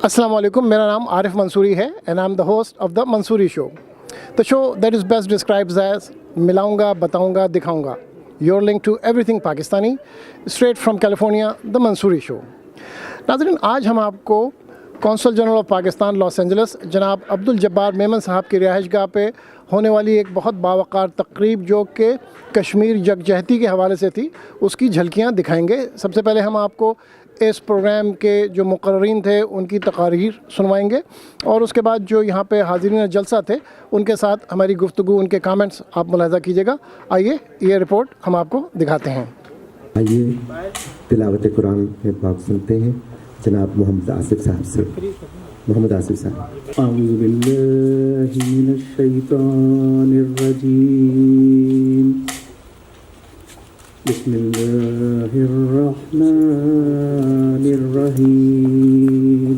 Assalamu alaikum, मेरा नाम आरिफ मंसूरी है and I'm the host of the Mansoori Show. The show that is best described as मिलाऊंगा, बताऊंगा, दिखाऊंगा. Your link to everything Pakistani, straight from California, the Mansoori Show. नाज़रीन, आज हम आपको consul general of Pakistan Los Angeles जनाब अब्दुल जब्बार मेमन साहब की रिहाइशगाह पे होने वाली एक बहुत बावकार तकरीब जो कि कश्मीर यकजहती के हवाले से थी, उसकी झलकियाँ दिखाएंगे. सबसे पहले हम आपको इस प्रोग्राम के जो मुकर्रीन थे उनकी तकारीर सुनवाएंगे और उसके बाद जो यहाँ पे हाज़रीन जलसा थे उनके साथ हमारी गुफ्तगू, उनके कमेंट्स आप मुलाहिज़ा कीजिएगा. आइए ये रिपोर्ट हम आपको दिखाते हैं. आइए तिलावत कुरान में पाक सुनते हैं जनाब मोहम्मद आसिफ साहब से. मोहम्मद आसिफ साहब. अऊज़ु बिल्लाहि मिनश शैतानिर रजीम. बिस्मिल्लाहिर रहमानिर रहीम.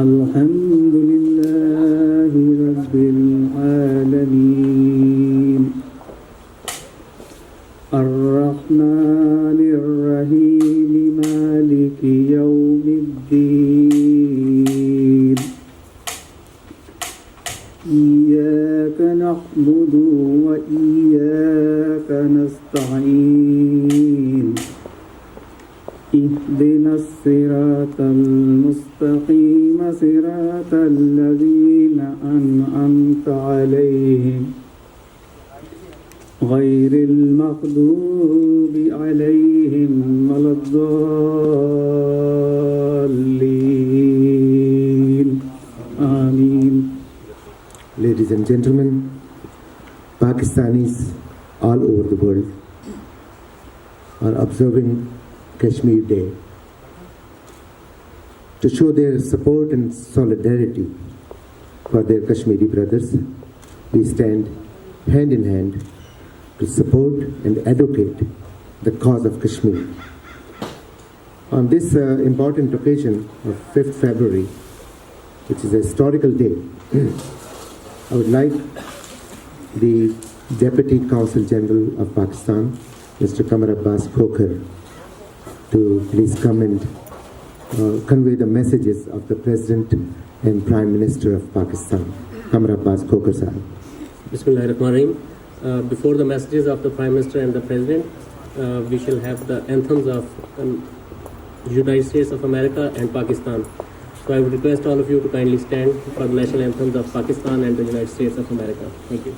अल्हम्दुलिल्लाहि रब्बिल आलमीन. अर्रहमानिर रहीम. मालिकि यौमिद्दीन. इय्याका नअबुदु व इय्याका नस्तईन. इहदिनस सिरातल मुस्तकीम सिरातल लज़ीना अनअमता अलैहिम गैरिल मग़दूबि अलैहिम वलद्दाल्लीन. आमीन. Ladies and gentlemen, Pakistanis all over the world are observing Kashmir Day to show their support and solidarity for their Kashmiri brothers. We stand hand in hand to support and advocate the cause of Kashmir. On this important occasion of 5th February, which is a historical day, I would like the Deputy Consul General of Pakistan, Mr. Qamar Abbas Khokhar, to please come and convey the messages of the President and Prime Minister of Pakistan. Qamar Abbas Khokhar Sahib. Bismillahirrahmanirrahim. Before the messages of the Prime Minister and the President, we shall have the anthems of United States of America and Pakistan. So I would request all of you to kindly stand for the national anthems of Pakistan and the United States of America. Thank you.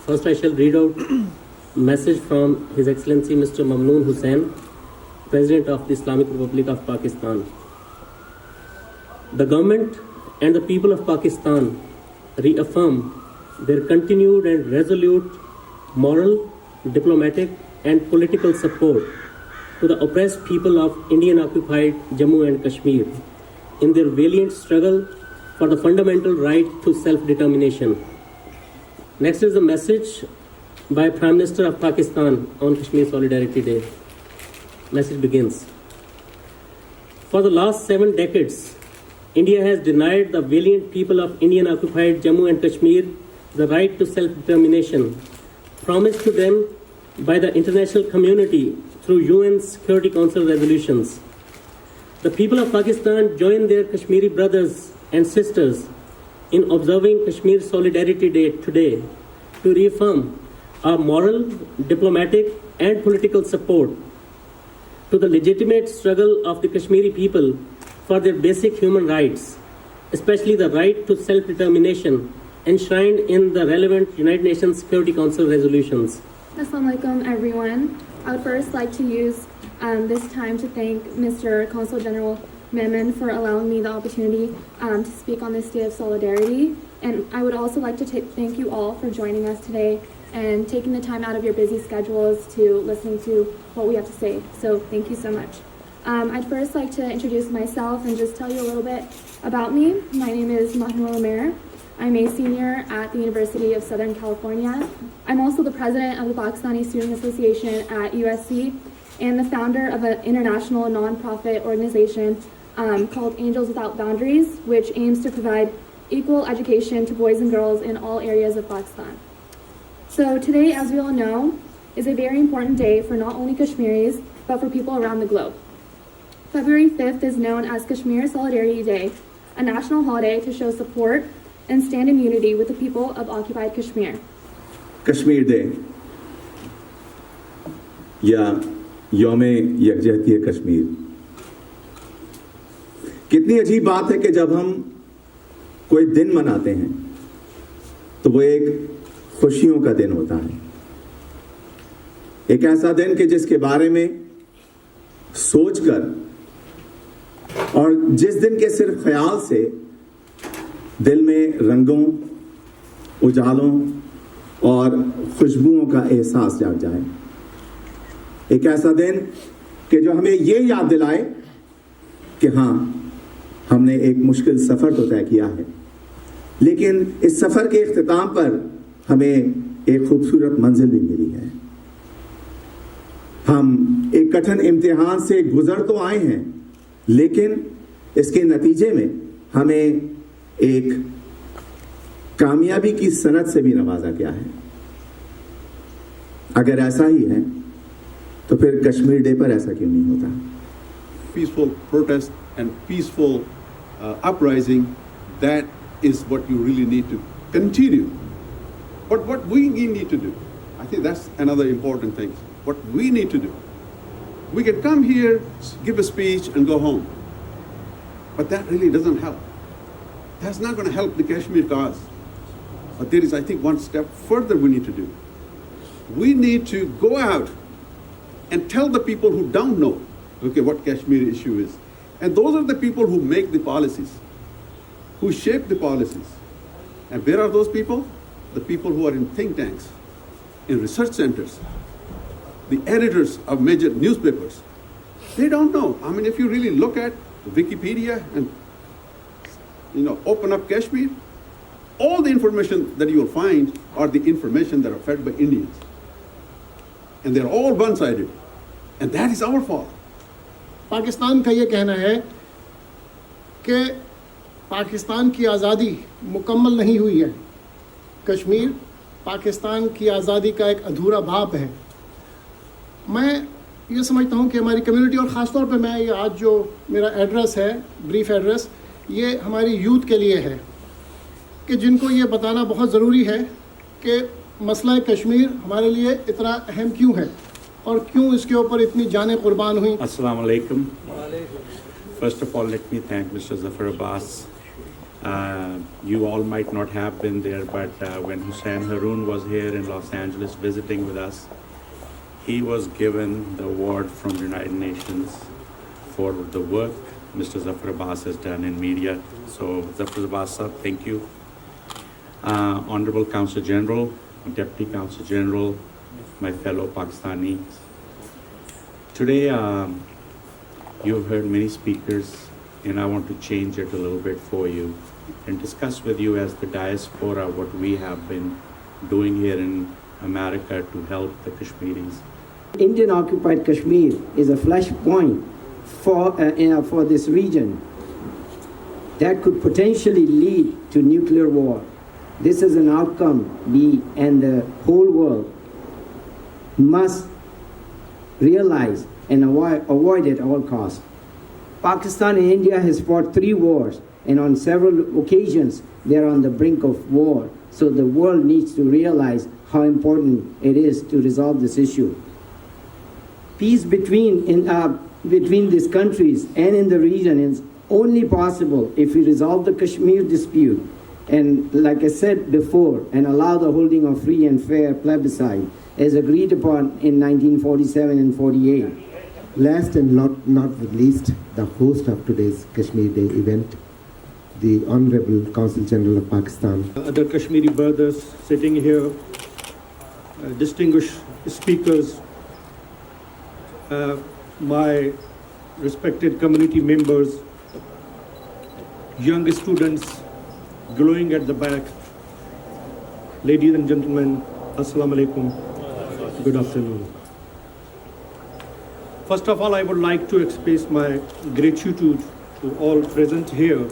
First, I shall read out a message from His Excellency Mr. Mamnoon Hussain, President of the Islamic Republic of Pakistan. The government and the people of Pakistan reaffirm their continued and resolute moral, diplomatic, and political support to the oppressed people of Indian-occupied Jammu and Kashmir in their valiant struggle for the fundamental right to self-determination. Next is a message by Prime Minister of Pakistan on Kashmir Solidarity Day. Message begins. For the last 7 decades, India has denied the valiant people of Indian-occupied Jammu and Kashmir the right to self-determination, promised to them by the international community through UN Security Council resolutions. The people of Pakistan join their Kashmiri brothers and sisters in observing Kashmir Solidarity Day today to reaffirm our moral, diplomatic, and political support to the legitimate struggle of the Kashmiri people for their basic human rights, especially the right to self-determination enshrined in the relevant United Nations Security Council resolutions. Assalamu alaikum, everyone. I would first like to use this time to thank Mr. Consul General Memon for allowing me the opportunity to speak on this Day of Solidarity. And I would also like to thank you all for joining us today and taking the time out of your busy schedules to listen to what we have to say. So thank you so much. I'd first like to introduce myself and just tell you a little bit about me. My name is Mahnur Umair. I'm a senior at the University of Southern California. I'm also the president of the Pakistani Student Association at USC and the founder of an international nonprofit organization called Angels Without Boundaries, which aims to provide equal education to boys and girls in all areas of Pakistan. So today, as we all know, is a very important day for not only Kashmiris, but for people around the globe. February 5th is known as Kashmir Solidarity Day, a national holiday to show support and stand in unity with the people of occupied Kashmir. Kashmir day या यौमे यकजहती कश्मीर, कितनी अजीब बात है कि जब हम कोई दिन मनाते हैं तो वो एक खुशियों का दिन होता है, एक ऐसा दिन कि जिसके बारे में सोचकर और जिस दिन के सिर्फ ख्याल से दिल में रंगों, उजालों और खुशबुओं का एहसास जाग जाए। एक ऐसा दिन कि जो हमें ये याद दिलाए कि हाँ, हमने एक मुश्किल सफ़र तो तय किया है, लेकिन इस सफ़र के इख्तिताम पर हमें एक खूबसूरत मंजिल भी मिली है। हम एक कठिन इम्तिहान से गुजर तो आए हैं, लेकिन इसके नतीजे में हमें एक कामयाबी की सनद से भी नवाजा गया है। अगर ऐसा ही है तो फिर कश्मीर डे पर ऐसा क्यों नहीं होता? Peaceful protest and peaceful uprising, that is what you really need to continue. But what we need to do, I think that's another important thing. What we need to do, we can come here, give a speech and go home, but that really doesn't help. That's not going to help the Kashmir cause. But there is, I think, one step further we need to do. We need to go out and tell the people who don't know, okay, what Kashmir issue is. And those are the people who make the policies, who shape the policies. And where are those people? The people who are in think tanks, in research centers, the editors of major newspapers. They don't know. I mean, if you really look at Wikipedia and open up Kashmir, all the information that you will find are the information that are fed by Indians. And they're all one-sided. And that is our fault. Pakistan का ये कहना है कि पाकिस्तान की आज़ादी मुकम्मल नहीं हुई है। कश्मीर पाकिस्तान की आज़ादी का एक अधूरा बाप है। मैं ये समझता हूँ कि हमारी कम्युनिटी, और ख़ास तौर पे मैं ये आज जो मेरा एड्रेस है, ब्रीफ एड्रेस, ये हमारी यूथ के लिए है कि जिनको ये बताना बहुत ज़रूरी है कि मसला कश्मीर हमारे लिए इतना अहम क्यों है और क्यों इसके ऊपर इतनी जानें कुर्बान हुई। Assalamu alaikum. First of all, let me thank Mr. Zafar Abbas. You all might not have been there, but when Hussein Haroon was here in Los Angeles visiting with us, he was given the award from the United Nations for the work Mr. Zafar Abbas has done in media. So Zafar Abbas sir, thank you. Honorable Consul General, Deputy Consul General, my fellow Pakistanis. Today you've heard many speakers, and I want to change it a little bit for you and discuss with you as the diaspora what we have been doing here in America to help the Kashmiris. Indian occupied Kashmir is a flashpoint for this region that could potentially lead to nuclear war. This is an outcome and the whole world must realize and avoid at all costs. Pakistan and India has fought 3 wars, and on several occasions they are on the brink of war. So the world needs to realize how important it is to resolve this issue. Peace between these countries and in the region is only possible if we resolve the Kashmir dispute, and like I said before, and allow the holding of free and fair plebiscite as agreed upon in 1947 and 48. Last and not the least, the host of today's Kashmir Day event, the Honorable Consul General of Pakistan. Other Kashmiri brothers sitting here, distinguished speakers, my respected community members, young students glowing at the back, ladies and gentlemen, Assalamu alaikum, good afternoon. First of all, I would like to express my gratitude to all present here.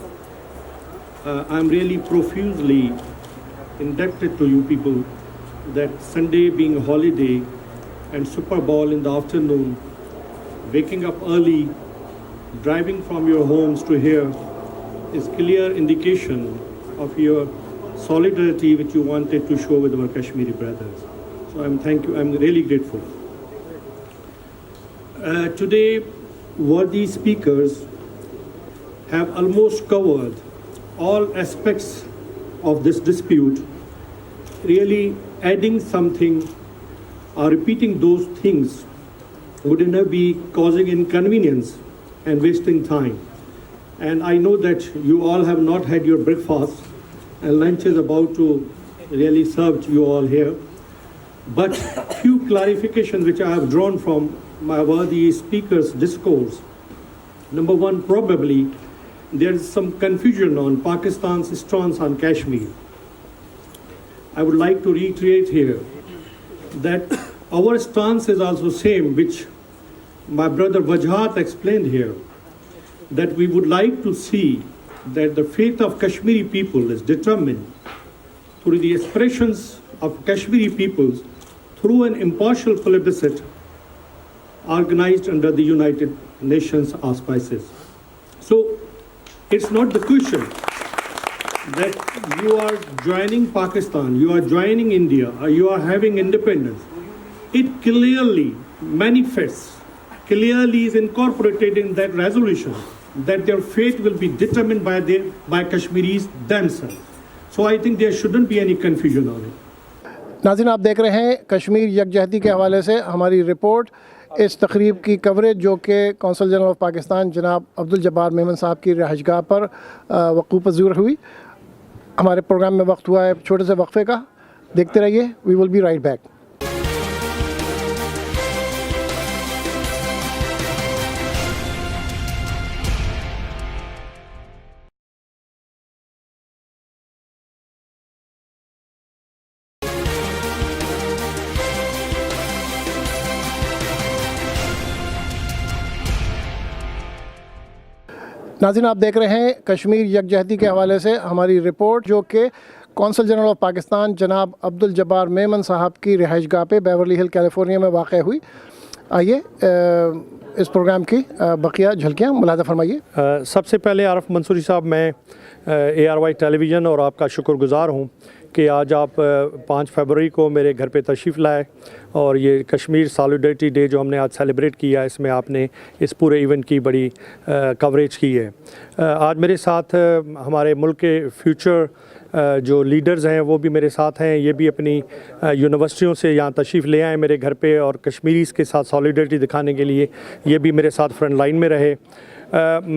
I'm really profusely indebted to you people that Sunday being a holiday and Super Bowl in the afternoon, waking up early, driving from your homes to here is clear indication of your solidarity which you wanted to show with our Kashmiri brothers. So I'm really grateful. Today, worthy speakers have almost covered all aspects of this dispute, really adding something or repeating those things would not be causing inconvenience and wasting time. And I know that you all have not had your breakfast and lunch is about to really serve to you all here. But few clarifications which I have drawn from my worthy speaker's discourse. Number one, probably there is some confusion on Pakistan's stance on Kashmir. I would like to reiterate here that our stance is also same, which my brother Wajhat explained here, that we would like to see that the fate of Kashmiri people is determined through the expressions of Kashmiri peoples through an impartial plebiscite organized under the United Nations auspices. So it's not the question that you are joining Pakistan, you are joining India, or you are having independence. It clearly manifests, clearly is incorporated in that resolution that their fate will be determined by Kashmiris themselves. So I think there shouldn't be any confusion on it. नाज़रीन, आप देख रहे हैं कश्मीर यकजहती के हवाले से हमारी report. इस तकरीब की कवरेज जो कि कौंसल जनरल ऑफ पाकिस्तान जनाब अब्दुल जब्बार मेमन साहब की रहायशगाह पर वक़ूफ़ पज़ीर हुई। हमारे प्रोग्राम में वक्त हुआ है छोटे से वक्फे का। देखते रहिए, we will be right back. नाज़रीन, आप देख रहे हैं कश्मीर यकजहती के हवाले से हमारी रिपोर्ट जो कि कौंसल जनरल ऑफ पाकिस्तान जनाब अब्दुल जब्बार मेमन साहब की रिहाइशगाह पे बेवरली हिल कैलिफोर्निया में वाक़ हुई। आइए इस प्रोग्राम की बकिया झलकियाँ मुलाज़ा फरमाइए। सबसे पहले आरफ मंसूरी साहब, मैं ARY टेलीविज़न और आपका शुक्रगुज़ार हूँ कि आज आप 5 फरवरी को मेरे घर पे तशरीफ़ लाए और ये कश्मीर सॉलिडरिटी डे जो हमने आज सेलिब्रेट किया, इसमें आपने इस पूरे इवेंट की बड़ी कवरेज की है। आज मेरे साथ हमारे मुल्क के फ्यूचर जो लीडर्स हैं वो भी मेरे साथ हैं। ये भी अपनी यूनिवर्सिटियों से यहाँ तशरीफ़ ले आए मेरे घर पे और कश्मीरीज़ के साथ सॉलिडरिटी दिखाने के लिए ये भी मेरे साथ फ्रंट लाइन में रहे।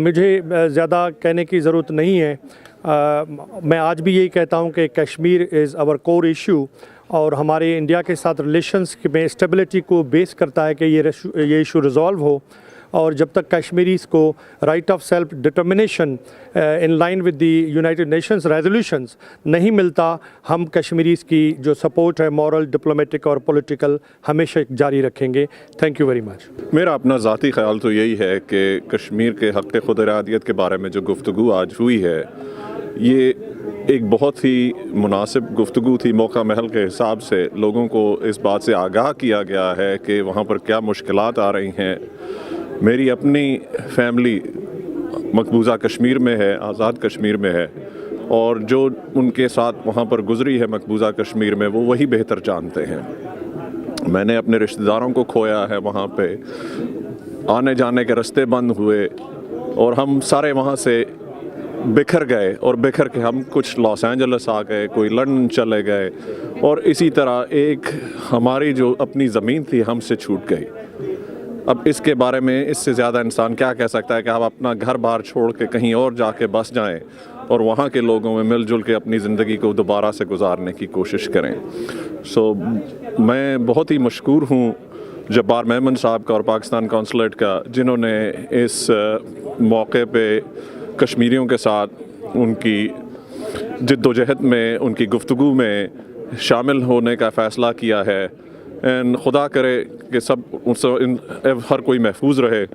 मुझे ज़्यादा कहने की ज़रूरत नहीं है। मैं आज भी यही कहता हूँ कि Kashmir is our core issue और हमारे इंडिया के साथ रिलेशंस में स्टेबिलिटी को बेस करता है कि ये इशू रिज़ॉल्व हो। और जब तक कश्मीरीज़ को right of self determination in line with the United Nations resolutions नहीं मिलता, हम कश्मीरीज़ की जो सपोर्ट है मॉरल, डिप्लोमेटिक और पॉलिटिकल हमेशा जारी रखेंगे। Thank you very much. मेरा अपना ज़ाती ख़्याल तो यही है कि कश्मीर के हक़ खुद इरादियत के बारे में जो गुफ्तगू आज हुई है, ये एक बहुत ही मुनासिब गुफ्तगू थी। मौका महल के हिसाब से लोगों को इस बात से आगाह किया गया है कि वहाँ पर क्या मुश्किलात आ रही हैं। मेरी अपनी फैमिली मकबूजा कश्मीर में है, आज़ाद कश्मीर में है, और जो उनके साथ वहाँ पर गुज़री है मकबूजा कश्मीर में, वो वही बेहतर जानते हैं। मैंने अपने रिश्तेदारों को खोया है वहाँ पे, आने जाने के रास्ते बंद हुए और हम सारे वहाँ से बिखर गए और बिखर के हम कुछ लॉस एंजल्स आ गए, कोई लंदन चले गए और इसी तरह एक हमारी जो अपनी ज़मीन थी हमसे छूट गई। अब इसके बारे में इससे ज़्यादा इंसान क्या कह सकता है कि आप अपना घर बार छोड़ के कहीं और जाके बस जाएं और वहाँ के लोगों में मिलजुल के अपनी ज़िंदगी को दोबारा से गुजारने की कोशिश करें। मैं बहुत ही मशकूर हूँ जब्बार मेमन साहब का और पाकिस्तान कौंसलेट का, जिन्होंने इस मौके पे कश्मीरियों के साथ उनकी जिद्दोजहद में, उनकी गुफ्तगू में शामिल होने का फ़ैसला किया है। एंड खुदा करे कि हर कोई महफूज रहे,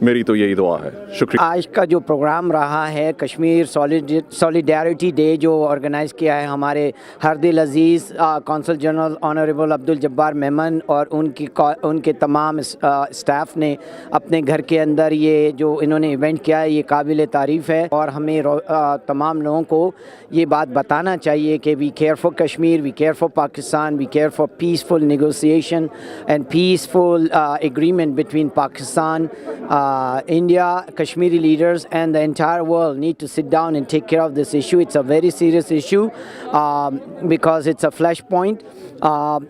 मेरी तो यही दुआ है। शुक्रिया। आज का जो प्रोग्राम रहा है कश्मीर सॉलिडेरिटी डे जो ऑर्गेनाइज़ किया है हमारे हरदिल अजीज़ consul general honourable Abdul Jabbar Memon और उनके तमाम स्टाफ ने अपने घर के अंदर ये जो इन्होंने इवेंट किया है, ये काबिल तारीफ़ है। और हमें तमाम लोगों को ये बात बताना चाहिए कि we care for Kashmir, we care for Pakistan, we care for peaceful negotiation and peaceful agreement between Pakistan, India, Kashmiri leaders and the entire world need to sit down and take care of this issue. It's a very serious issue because it's a flashpoint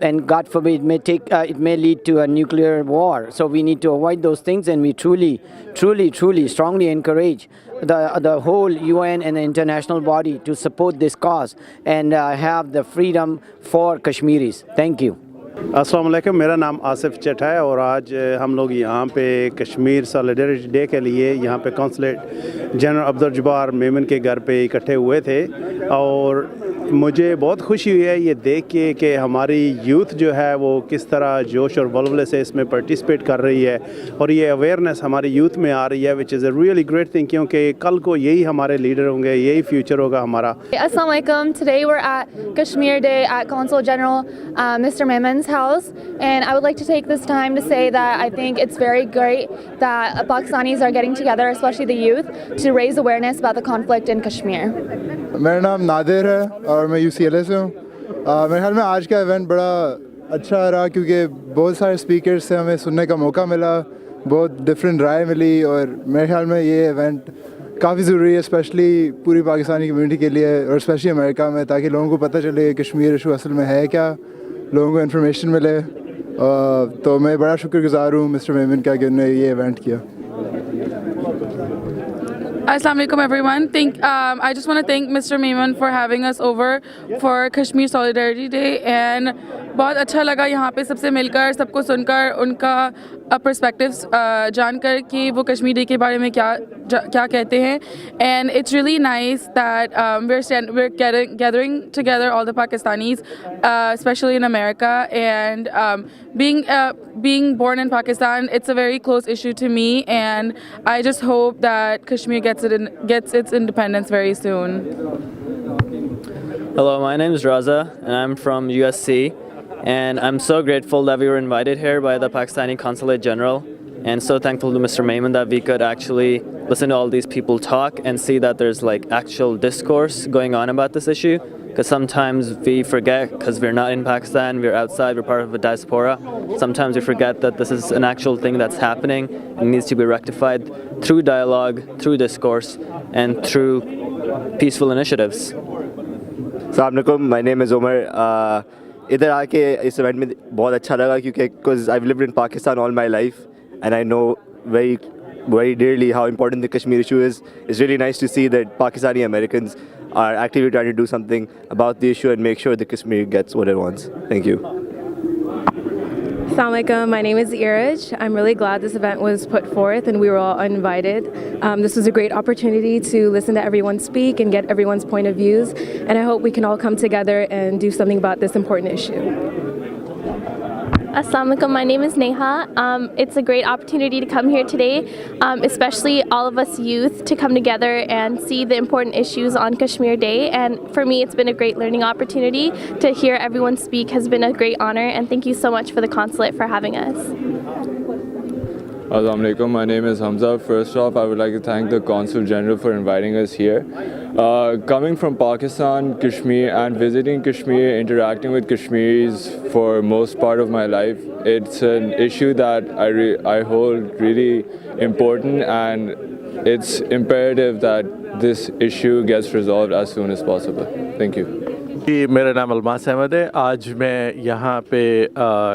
and God forbid it may lead to a nuclear war. So we need to avoid those things, and we truly strongly encourage the whole UN and the international body to support this cause and have the freedom for Kashmiris. Thank you. अस्सलाम वालेकुम, मेरा नाम आसिफ चट है और आज हम लोग यहाँ पे कश्मीर सॉलिडेरिटी डे के लिए यहाँ पे कौंसलेट जनरल अब्दुल जब्बार मेमन के घर पे इकट्ठे हुए थे। और मुझे बहुत खुशी हुई है ये देख के कि हमारी यूथ जो है वो किस तरह जोश और वल्वले से इसमें पार्टिसिपेट कर रही है और ये अवेयरनेस हमारी यूथ में आ रही है, which is a really great thing, क्योंकि कल को यही हमारे लीडर होंगे, यही फ्यूचर होगा हमारा। Assalamu alaikum. Today we're at Kashmir Day at Consul General Mr. Memon's house, and I would like to take this time to say that I think it's very great that Pakistanis are getting together, especially the youth, to raise awareness about the conflict in Kashmir. मेरा नाम नादिर है और मैं UCLA से हूँ। मेरे ख्याल में आज का इवेंट बड़ा अच्छा रहा क्योंकि बहुत सारे स्पीकर्स से हमें सुनने का मौका मिला, बहुत डिफरेंट राय मिली और मेरे ख्याल में ये इवेंट काफ़ी ज़रूरी है, स्पेशली पूरी पाकिस्तानी कम्युनिटी के लिए और स्पेशली अमेरिका में, ताकि लोगों को पता चले कश्मीर इशू असल में है क्या, लोगों को इन्फॉर्मेशन मिले। तो मैं बड़ा शुक्रगुजार हूँ मिस्टर मेमन का कि उन्होंने ये इवेंट किया। Assalamu alaikum everyone. I just want to thank Mr. Memon for having us over for Kashmir Solidarity Day, and बहुत अच्छा लगा यहाँ पे सबसे मिलकर, सबको सुनकर, उनका पर्सपेक्टिव्स जानकर कि वो कश्मीर डे के बारे में क्या कहते हैं। And it's really nice that we're gathering together all the Pakistanis, especially in America, and being born in Pakistan, it's a very close issue to me, and I just hope that Kashmir gets its independence very soon. Hello, my name is Raza and I'm from USC, and I'm so grateful that we were invited here by the Pakistani Consulate General, and so thankful to Mr. Memon that we could actually listen to all these people talk and see that there's like actual discourse going on about this issue, because sometimes we forget, because we're not in Pakistan, we're outside, we're part of a diaspora. Sometimes we forget that this is an actual thing that's happening and needs to be rectified through dialogue, through discourse, and through peaceful initiatives. Assalamu alaikum, my name is Omar. इधर आके इस event में बहुत अच्छा लगा क्योंकि because I've lived in Pakistan all my life and I know very dearly how important the Kashmir issue is. It's really nice to see that Pakistani Americans are actively trying to do something about the issue and make sure that Kashmir gets what it wants. Thank you. Assalamu alaikum, my name is Iraj. I'm really glad this event was put forth and we were all invited. This was a great opportunity to listen to everyone speak and get everyone's point of views, and I hope we can all come together and do something about this important issue. Assalamu alaikum, my name is Neha. It's a great opportunity to come here today, especially all of us youth, to come together and see the important issues on Kashmir Day. And for me, it's been a great learning opportunity. To hear everyone speak has been a great honor, and thank you so much for the consulate for having us. Assalamu alaikum, my name is Hamza. First off, I would like to thank the Consul General for inviting us here. Coming from Pakistan, Kashmir, and visiting Kashmir, interacting with Kashmiris for most part of my life, it's an issue that I hold really important, and it's imperative that this issue gets resolved as soon as possible. Thank you. جی میرا نام الماس احمد ہے. آج میں یہاں پہ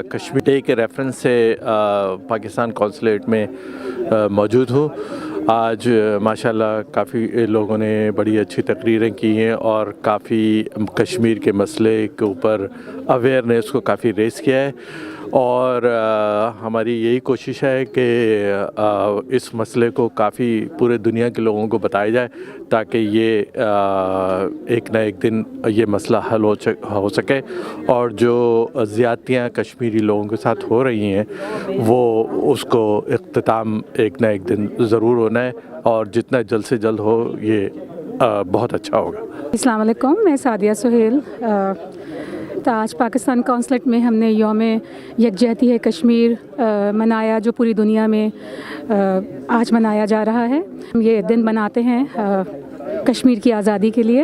Kashmir day کے reference سے Pakistan consulate میں موجود ہوں. آج ماشاءاللہ کافی لوگوں نے بڑی اچھی تقریریں کی ہیں اور کافی کشمیر کے مسئلے کے اوپر اویئرنیس کو کافی ریز کیا ہے, اور ہماری یہی کوشش ہے کہ اس مسئلے کو کافی پورے دنیا کے لوگوں کو بتایا جائے تاکہ یہ ایک نہ ایک دن یہ مسئلہ حل ہو سکے, اور جو زیادتیاں کشمیری لوگوں کے ساتھ ہو رہی ہیں وہ اس کو اختتام ایک نہ ایک دن ضرور ہونا ہے, اور جتنا جلد سے جلد ہو یہ بہت اچھا ہوگا. السلام علیکم, میں سعدیہ سہیل. تو آج پاکستان کونسلیٹ میں ہم نے یوم یکجہتی ہے کشمیر منایا, جو پوری دنیا میں آج منایا جا رہا ہے. ہم یہ دن مناتے ہیں کشمیر کی آزادی کے لیے,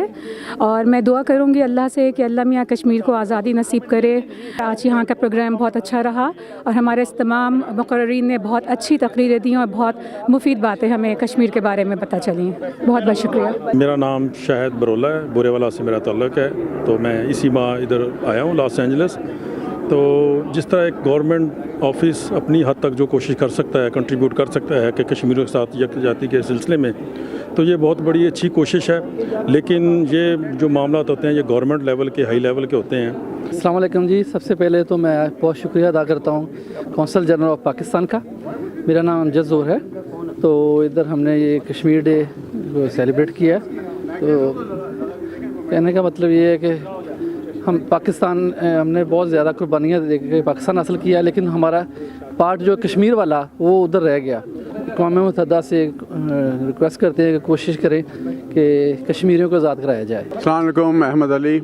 اور میں دعا کروں گی اللہ سے کہ اللہ میاں کشمیر کو آزادی نصیب کرے. آج یہاں کا پروگرام بہت اچھا رہا اور ہمارے تمام مقررین نے بہت اچھی تقریریں دیں اور بہت مفید باتیں ہمیں کشمیر کے بارے میں پتہ چلیں. بہت بہت شکریہ. میرا نام شاہد برولا ہے, بورے والا سے میرا تعلق ہے. تو میں اسی ماہ ادھر آیا ہوں لاس اینجلس. تو جس طرح ایک گورنمنٹ آفس اپنی حد تک جو کوشش کر سکتا ہے, کنٹریبیوٹ کر سکتا ہے کہ کشمیریوں کے ساتھ یکجہتی کے سلسلے میں, تو یہ بہت بڑی اچھی کوشش ہے. لیکن یہ جو معاملات ہوتے ہیں یہ گورنمنٹ لیول کے, ہائی لیول کے ہوتے ہیں. السلام علیکم جی. سب سے پہلے تو میں بہت شکریہ ادا کرتا ہوں کونسل جنرل آف پاکستان کا. میرا نام امجد ظہور ہے. تو ادھر ہم نے یہ کشمیر ڈے سیلیبریٹ کیا. تو کہنے کا مطلب یہ ہے کہ ہم پاکستان ہم نے بہت زیادہ قربانیاں دے کے پاکستان حاصل کیا, لیکن ہمارا پارٹ جو کشمیر والا وہ ادھر رہ گیا. اقوام متحدہ سے ریکویسٹ کرتے ہیں کہ کوشش کریں کہ کشمیریوں کو آزاد کرایا جائے. السلام علیکم, احمد علی.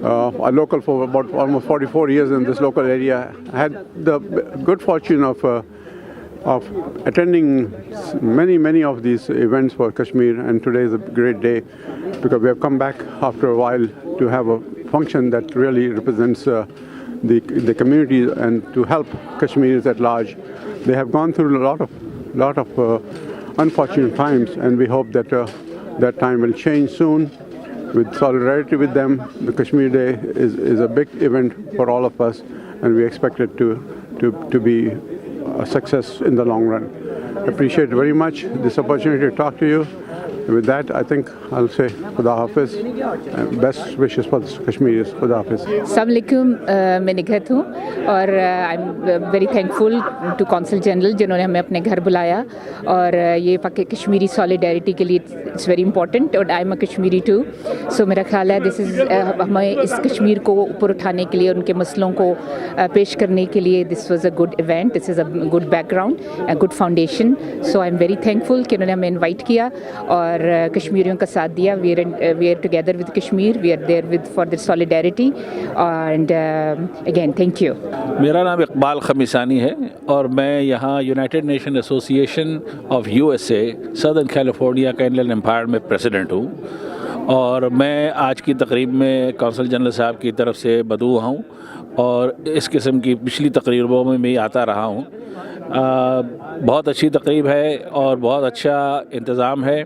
A local for about almost 44 years in this local area. I had the good fortune of attending many of these events for Kashmir, and today is a great day because we have come back after a while to have a function that really represents the community and to help Kashmiris at large. They have gone through a lot of unfortunate times, and we hope that that time will change soon. With solidarity with them, the Kashmir Day is a big event for all of us, and we expect it to be a success in the long run. I appreciate very much this opportunity to talk to you. With that, I think I'll say Khuda Hafiz. Best wishes for the Kashmiris. Khuda Hafiz. Assalamu alaikum, मैं निगहत हूँ और I am very thankful to consul general जिन्होंने हमें अपने घर बुलाया, और ये कश्मीरी सॉलिडेरिटी के लिए इट्स वेरी इंपॉर्टेंट, और I am a Kashmiri too. So मेरा ख्याल है दिस इज़ हमें इस कश्मीर को ऊपर उठाने के लिए, उनके मसलों को पेश करने के लिए this was a good event. This is a good background, a good foundation. So I am very thankful कि उन्होंने हमें इन्वाइट किया और कश्मीरियों का साथ दिया. We are together with Kashmir, we are there with for the solidarity, and again thank you. मेरा नाम इकबाल खमीसानी है और मैं यहाँ United Nation Association of USA Southern California का इनलैंड एम्पायर में प्रेसिडेंट हूँ, और मैं आज की तकरीब में कौंसल जनरल साहब की तरफ से मदऊ हूँ, और इस किस्म की पिछली तकरीबों में मैं आता रहा हूँ. बहुत अच्छी तकरीब है और बहुत अच्छा इंतज़ाम है,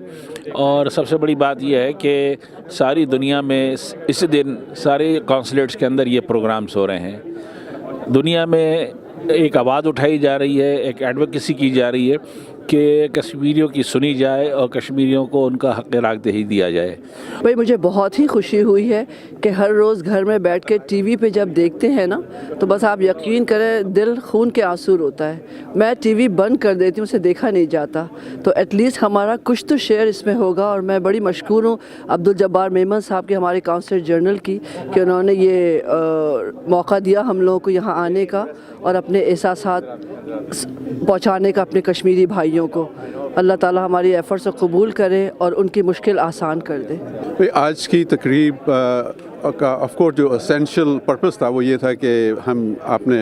और सबसे बड़ी बात यह है कि सारी दुनिया में इस दिन सारे कौंसलेट्स के अंदर ये प्रोग्राम्स हो रहे हैं. दुनिया में एक आवाज़ उठाई जा रही है, एक एडवोकेसी की जा रही है कि कश्मीरियों की सुनी जाए और कश्मीरियों को उनका हक़ रागदही दिया जाए. भाई मुझे बहुत ही खुशी हुई है कि हर रोज़ घर में बैठ के टीवी पे जब देखते हैं ना, तो बस आप यकीन करें दिल खून के आंसू रोता है. मैं टीवी बंद कर देती हूँ, उसे देखा नहीं जाता. तो एटलीस्ट हमारा कुछ तो शेयर इसमें होगा, और मैं बड़ी मशकूर हूँ अब्दुल जब्बार मेमन साहब के, हमारे काउंसिलर जनरल की, कि उन्होंने ये मौका दिया हम लोगों को यहाँ आने का और अपने एहसासात पहुँचाने का अपने कश्मीरी भाइयों को. अल्लाह ताला हमारी एफर्ट्स को कबूल करे और उनकी मुश्किल आसान कर दे. आज की तकरीब का ऑफ कोर्स जो एसेंशियल पर्पस था वो ये था कि हम अपने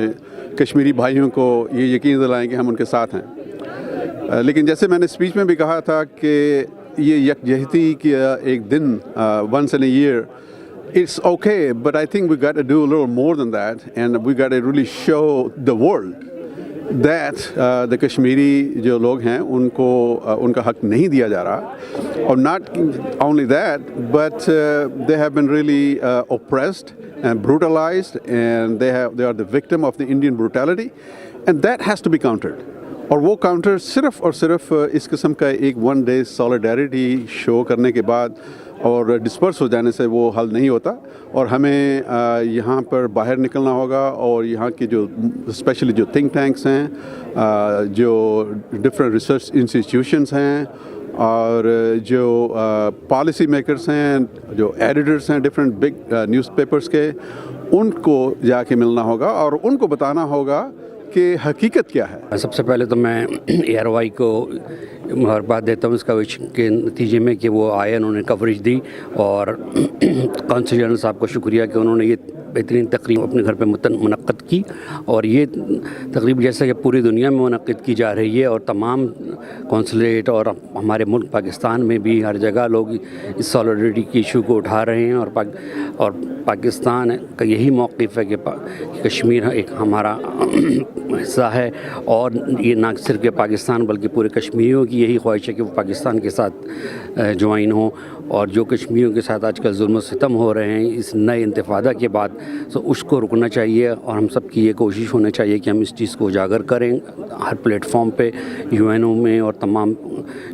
कश्मीरी भाइयों को ये यकीन दिलाएं कि हम उनके साथ हैं. लेकिन जैसे मैंने स्पीच में भी कहा था कि ये यकजहती की एक दिन once in a year, it's okay, but I think we got to do a little more than that, and we got to really show the world that the Kashmiri جو لوگ ہیں ان کو ان کا حق نہیں دیا جا رہا. اور not only that, but they have been really oppressed and brutalized, and they are the victim of the Indian brutality, and that has to be countered. اور وہ کاؤنٹر صرف اور صرف اس قسم کا ایک ون ڈے سالیڈیرٹی شو کرنے کے بعد اور ڈسپرس ہو جانے سے وہ حل نہیں ہوتا. اور ہمیں یہاں پر باہر نکلنا ہوگا, اور یہاں کے جو اسپیشلی جو تھنک ٹینکس ہیں, جو ڈفرینٹ ریسرچ انسٹیٹیوشنس ہیں, اور جو پالیسی میکرز ہیں, جو ایڈیٹرس ہیں ڈفرینٹ بگ نیوز پیپرس کے, ان کو جا کے ملنا ہوگا اور ان کو بتانا ہوگا کہ حقیقت کیا ہے. سب سے پہلے تو میں ARY کو مبارکباد دیتا ہوں اس کوش کے نتیجے میں کہ وہ آئے, انہوں نے کوریج دی, اور کونسل جنرل صاحب کو شکریہ کہ انہوں نے یہ بہترین تقریب اپنے گھر پہ منعقد کی. اور یہ تقریب جیسا کہ پوری دنیا میں منعقد کی جا رہی ہے, اور تمام کونسلیٹ اور ہمارے ملک پاکستان میں بھی ہر جگہ لوگ اس سالیڈریٹی کی ایشو کو اٹھا رہے ہیں, اور پاکستان کا یہی موقف ہے کہ کشمیر ایک ہمارا حصہ ہے, اور یہ نہ صرف کہ پاکستان بلکہ پورے کشمیریوں کی یہی خواہش ہے کہ وہ پاکستان کے ساتھ جوائن ہوں. اور جو کشمیریوں کے ساتھ آج کل ظلم و ستم ہو رہے ہیں اس نئے انتفاضہ کے بعد, تو اس کو رکنا چاہیے, اور ہم سب کی یہ کوشش ہونا چاہیے کہ ہم اس چیز کو اجاگر کریں ہر پلیٹ فارم پہ, UNO میں اور تمام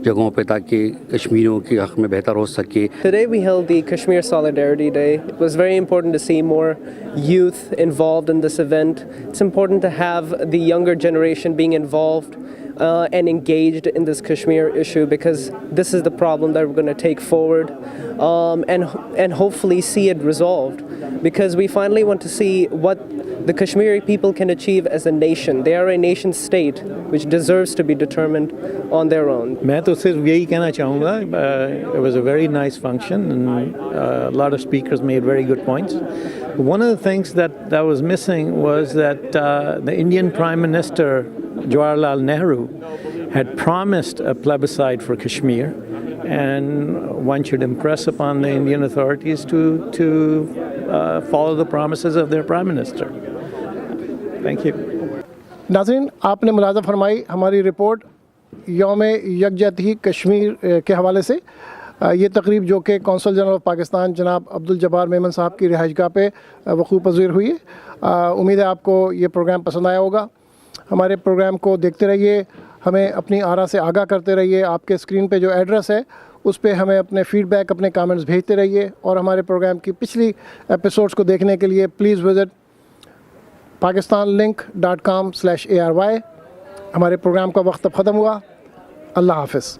جگہوں پہ, تاکہ کشمیریوں کے حق میں بہتر ہو سکے. Today we held the Kashmir Solidarity Day. It was very important to see more youth involved in this event. It's important to have the younger generation being involved and engaged in this Kashmir issue, because this is the problem that we're going to take forward and hopefully see it resolved, because we finally want to see what the Kashmiri people can achieve as a nation. They are a nation state which deserves to be determined on their own. میں تو صرف یہی کہنا چاہوں گا, it was a very nice function and a lot of speakers made very good points. One of the things that was missing was that the Indian Prime Minister Jawaharlal Nehru had promised a plebiscite for Kashmir, and one should impress upon the Indian authorities to follow the promises of their Prime Minister. Thank you. ناظرین, آپ نے ملاحظہ فرمائی ہماری report یوم یکجہتی کشمیر کے حوالے سے. یہ تقریب جو کہ کونسل جنرل آف پاکستان جناب عبدالجبار میمن صاحب کی رہائش گاہ پہ وقوع پذیر ہوئی ہے. امید ہے آپ کو یہ پروگرام پسند آیا ہوگا. ہمارے پروگرام کو دیکھتے رہیے, ہمیں اپنی آراء سے آگاہ کرتے رہیے. آپ کے اسکرین پہ جو ایڈریس ہے اس پہ ہمیں اپنے فیڈ بیک, اپنے کامنٹس بھیجتے رہیے. اور ہمارے پروگرام کی پچھلی ایپیسوڈس کو دیکھنے کے لیے پلیز وزٹ pakistanlink.com/ARY. ہمارے پروگرام کا وقت اب ختم ہوا. اللہ حافظ.